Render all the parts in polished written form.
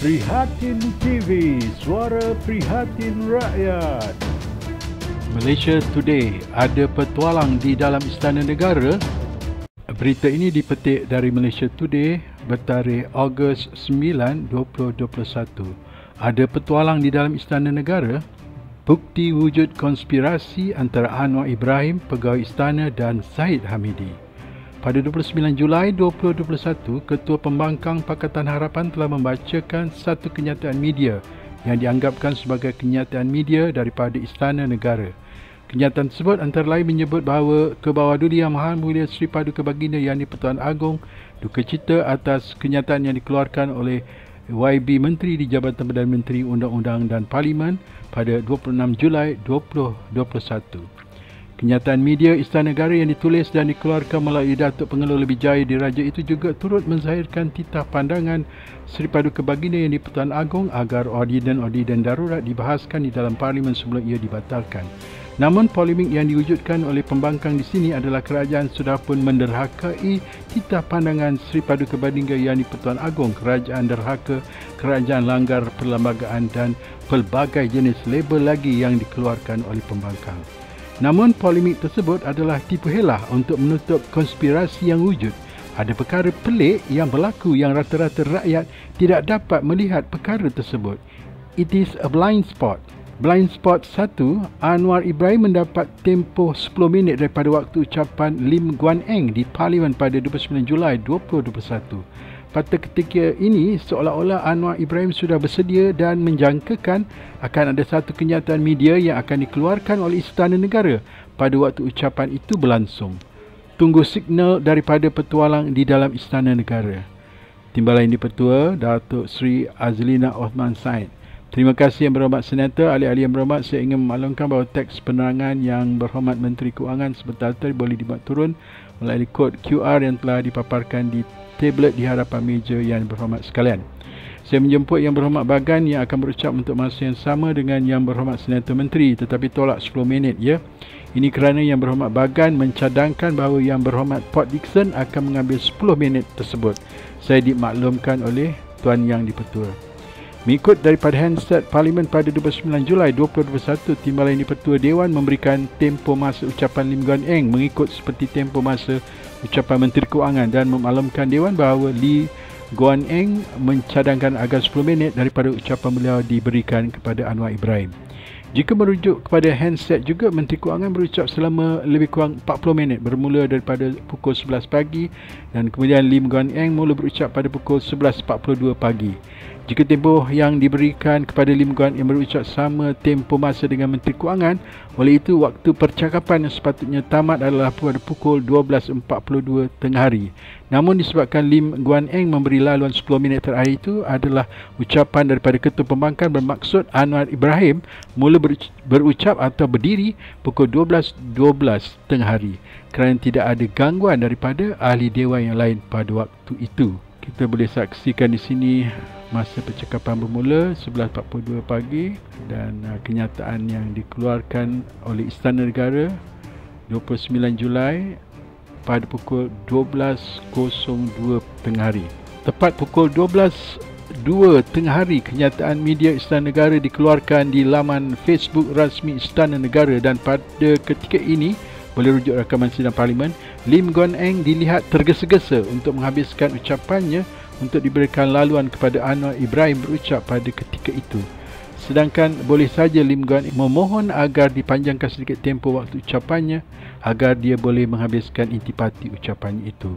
Prihatin TV, suara prihatin rakyat. Malaysia Today, ada petualang di dalam Istana Negara. Berita ini dipetik dari Malaysia Today bertarikh Ogos 9, 2021. Ada petualang di dalam Istana Negara. Bukti wujud konspirasi antara Anwar Ibrahim, pegawai istana, dan Zahid Hamidi. Pada 29 Julai 2021, Ketua Pembangkang Pakatan Harapan telah membacakan satu kenyataan media yang dianggapkan sebagai kenyataan media daripada Istana Negara. Kenyataan tersebut antara lain menyebut bahawa Kebawah-Duli Yang Maha Mulia Seri Paduka Baginda Yang di-Pertuan Agong duka cita atas kenyataan yang dikeluarkan oleh YB Menteri di Jabatan Perdana Menteri Undang-Undang dan Parlimen pada 26 Julai 2021. Kenyataan media Istana Negara yang ditulis dan dikeluarkan melalui Datuk Pengelola Lebih Diraja itu juga turut menzahirkan titah pandangan Seri Paduka Baginda Yang di-Pertuan Agong agar ordinen darurat dibahaskan di dalam Parlimen sebelum ia dibatalkan. Namun polemik yang diwujudkan oleh pembangkang di sini adalah kerajaan sudah pun menderhakai titah pandangan Seri Paduka Baginda Yang di-Pertuan Agong, kerajaan derhaka, kerajaan langgar perlembagaan dan pelbagai jenis label lagi yang dikeluarkan oleh pembangkang. Namun polemik tersebut adalah tipu helah untuk menutup konspirasi yang wujud. Ada perkara pelik yang berlaku yang rata-rata rakyat tidak dapat melihat perkara tersebut. It is a blind spot. Blind spot 1, Anwar Ibrahim mendapat tempoh 10 minit daripada waktu ucapan Lim Guan Eng di Parlimen pada 29 Julai 2021. Pada ketika ini, seolah-olah Anwar Ibrahim sudah bersedia dan menjangkakan akan ada satu kenyataan media yang akan dikeluarkan oleh Istana Negara pada waktu ucapan itu berlangsung. Tunggu signal daripada petualang di dalam Istana Negara. Timbalan Di-Pertua, Datuk Seri Azlina Othman Said. Terima kasih Yang Berhormat Senator, ahli-ahli yang berhormat. Saya ingin memaklumkan bahawa teks penerangan Yang Berhormat Menteri Keuangan sebentar tadi boleh dibuat turun melalui kod QR yang telah dipaparkan di tablet di hadapan meja Yang Berhormat sekalian. Saya menjemput Yang Berhormat Bagan yang akan berucap untuk masa yang sama dengan Yang Berhormat Senator Menteri, tetapi tolak 10 minit ya. Ini kerana Yang Berhormat Bagan mencadangkan bahawa Yang Berhormat Port Dickson akan mengambil 10 minit tersebut. Saya dimaklumkan oleh Tuan Yang di-Pertua. Mengikut daripada handset Parlimen pada 29 Julai 2021, Timbalan Di-Pertua Dewan memberikan tempoh masa ucapan Lim Guan Eng mengikut seperti tempoh masa ucapan Menteri Keuangan dan memaklumkan Dewan bahawa Lim Guan Eng mencadangkan agar 10 minit daripada ucapan beliau diberikan kepada Anwar Ibrahim. Jika merujuk kepada handset juga, Menteri Keuangan berucap selama lebih kurang 40 minit bermula daripada pukul 11 pagi dan kemudian Lim Guan Eng mula berucap pada pukul 11.42 pagi. Jika tempoh yang diberikan kepada Lim Guan Eng berucap sama tempoh masa dengan Menteri Keuangan, oleh itu waktu percakapan yang sepatutnya tamat adalah pada pukul 12.42 tengah hari. Namun disebabkan Lim Guan Eng memberi laluan 10 minit terakhir itu adalah ucapan daripada Ketua Pembangkang bermaksud Anwar Ibrahim mula berucap atau berdiri pukul 12.12 tengah hari kerana tidak ada gangguan daripada ahli dewan yang lain pada waktu itu. Kita boleh saksikan di sini masa percakapan bermula 11.42 pagi dan kenyataan yang dikeluarkan oleh Istana Negara 29 Julai pada pukul 12.02 tengah hari. Tepat pukul 12.02 tengah hari, kenyataan media Istana Negara dikeluarkan di laman Facebook rasmi Istana Negara dan pada ketika ini, boleh rujuk rakaman sidang Parlimen, Lim Guan Eng dilihat tergesa-gesa untuk menghabiskan ucapannya untuk diberikan laluan kepada Anwar Ibrahim berucap pada ketika itu. Sedangkan boleh saja Lim Guan Eng memohon agar dipanjangkan sedikit tempoh waktu ucapannya agar dia boleh menghabiskan intipati ucapannya itu.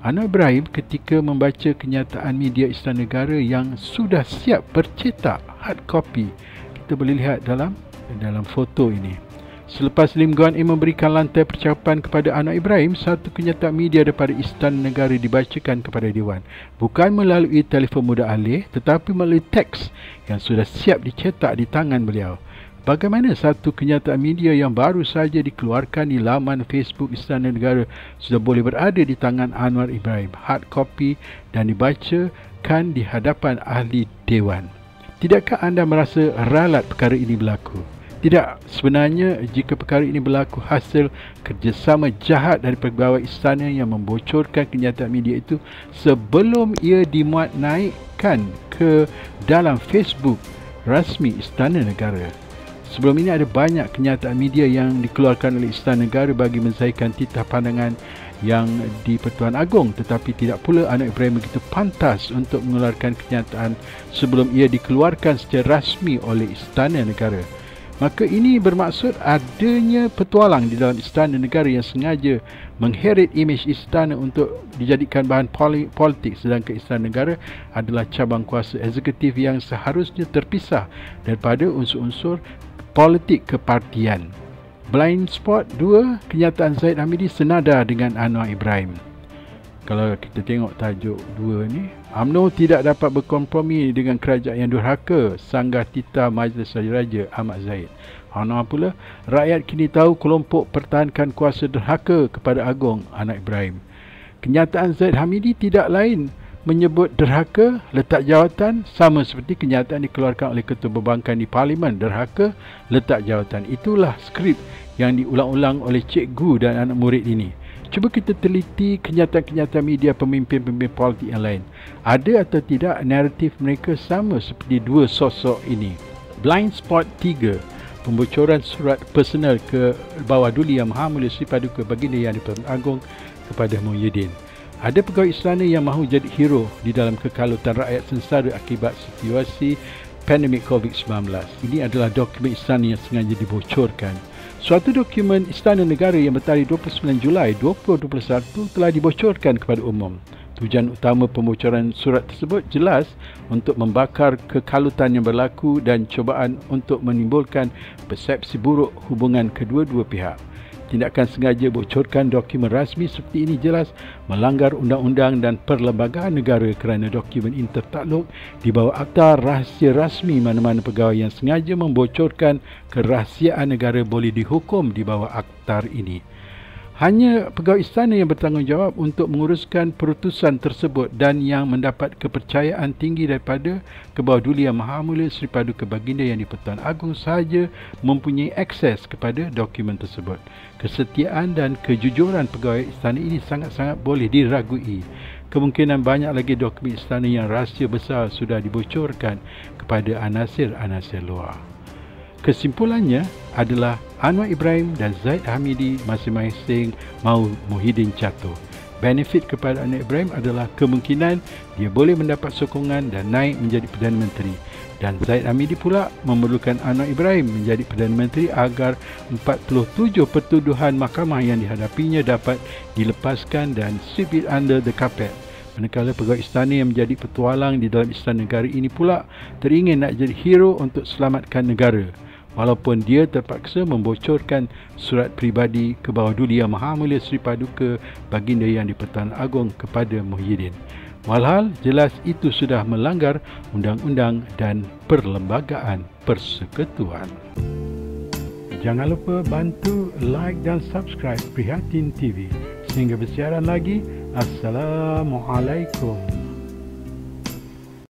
Anwar Ibrahim ketika membaca kenyataan media Istana Negara yang sudah siap bercetak hard copy, kita boleh lihat dalam foto ini. Selepas Lim Guan Eng memberikan lantai percakapan kepada Anwar Ibrahim, satu kenyataan media daripada Istana Negara dibacakan kepada Dewan. Bukan melalui telefon mudah alih, tetapi melalui teks yang sudah siap dicetak di tangan beliau. Bagaimana satu kenyataan media yang baru saja dikeluarkan di laman Facebook Istana Negara sudah boleh berada di tangan Anwar Ibrahim, hard copy, dan dibacakan di hadapan ahli Dewan? Tidakkah anda merasa ralat perkara ini berlaku? Tidak, sebenarnya jika perkara ini berlaku hasil kerjasama jahat dari pegawai istana yang membocorkan kenyataan media itu sebelum ia dimuat naikkan ke ke dalam Facebook rasmi Istana Negara. Sebelum ini ada banyak kenyataan media yang dikeluarkan oleh Istana Negara bagi menzahirkan titah pandangan yang di Pertuan Agong, tetapi tidak pula Anwar Ibrahim begitu pantas untuk mengeluarkan kenyataan sebelum ia dikeluarkan secara rasmi oleh Istana Negara. Maka ini bermaksud adanya petualang di dalam Istana Negara yang sengaja mengheret imej istana untuk dijadikan bahan politik, sedangkan Istana Negara adalah cabang kuasa eksekutif yang seharusnya terpisah daripada unsur-unsur politik kepartian. Blind Spot 2, kenyataan Zahid Hamidi senada dengan Anwar Ibrahim. Kalau kita tengok tajuk 2 ni, UMNO tidak dapat berkompromi dengan kerajaan yang durhaka, sanggah titah Majlis Raja Ahmad Zahid. Anwar pula, rakyat kini tahu kelompok pertahankan kuasa derhaka kepada Agong, Anwar Ibrahim. Kenyataan Zahid Hamidi tidak lain menyebut derhaka letak jawatan sama seperti kenyataan dikeluarkan oleh Ketua Perbankan di Parlimen, derhaka letak jawatan. Itulah skrip yang diulang-ulang oleh cikgu dan anak murid ini. Cuba kita teliti kenyataan-kenyataan media pemimpin-pemimpin politik yang lain. Ada atau tidak naratif mereka sama seperti dua sosok ini? Blind Spot 3, pembocoran surat personal ke bawah Duli Yang Maha Mulia Sri Paduka Baginda Yang di-Pertuan Agong kepada Muhyiddin. Ada pegawai istana yang mahu jadi hero di dalam kekalutan rakyat sengsara akibat situasi pandemik COVID-19. Ini adalah dokumen istana yang sengaja dibocorkan. Suatu dokumen Istana Negara yang bertarikh 29 Julai 2021 telah dibocorkan kepada umum. Tujuan utama pembocoran surat tersebut jelas untuk membakar kekalutan yang berlaku dan cubaan untuk menimbulkan persepsi buruk hubungan kedua-dua pihak. Tindakan sengaja bocorkan dokumen rasmi seperti ini jelas melanggar undang-undang dan perlembagaan negara kerana dokumen ini tertakluk di bawah Akta Rahsia Rasmi. Mana-mana pegawai yang sengaja membocorkan kerahsiaan negara boleh dihukum di bawah akta ini. Hanya pegawai istana yang bertanggungjawab untuk menguruskan perutusan tersebut dan yang mendapat kepercayaan tinggi daripada Kebawah Duli Yang Maha Mulia Sri Paduka Baginda Yang di-Pertuan Agong sahaja mempunyai akses kepada dokumen tersebut. Kesetiaan dan kejujuran pegawai istana ini sangat-sangat boleh diragui. Kemungkinan banyak lagi dokumen istana yang rahsia besar sudah dibocorkan kepada anasir-anasir luar. Kesimpulannya adalah Anwar Ibrahim dan Zahid Hamidi masing-masing mahu Muhyiddin jatuh. Benefit kepada Anwar Ibrahim adalah kemungkinan dia boleh mendapat sokongan dan naik menjadi Perdana Menteri. Dan Zahid Hamidi pula memerlukan Anwar Ibrahim menjadi Perdana Menteri agar 47 pertuduhan mahkamah yang dihadapinya dapat dilepaskan dan sweep it under the carpet. Manakala pegawai istana yang menjadi petualang di dalam Istana Negara ini pula teringin nak jadi hero untuk selamatkan negara, walaupun dia terpaksa membocorkan surat peribadi Kebawah Duli Yang Maha Mulia Sri Paduka Baginda Yang di-Pertuan Agong kepada Muhyiddin. Walhal jelas itu sudah melanggar undang-undang dan perlembagaan persekutuan. Jangan lupa bantu like dan subscribe Prihatin TV. Sehingga bersiaran lagi, Assalamualaikum.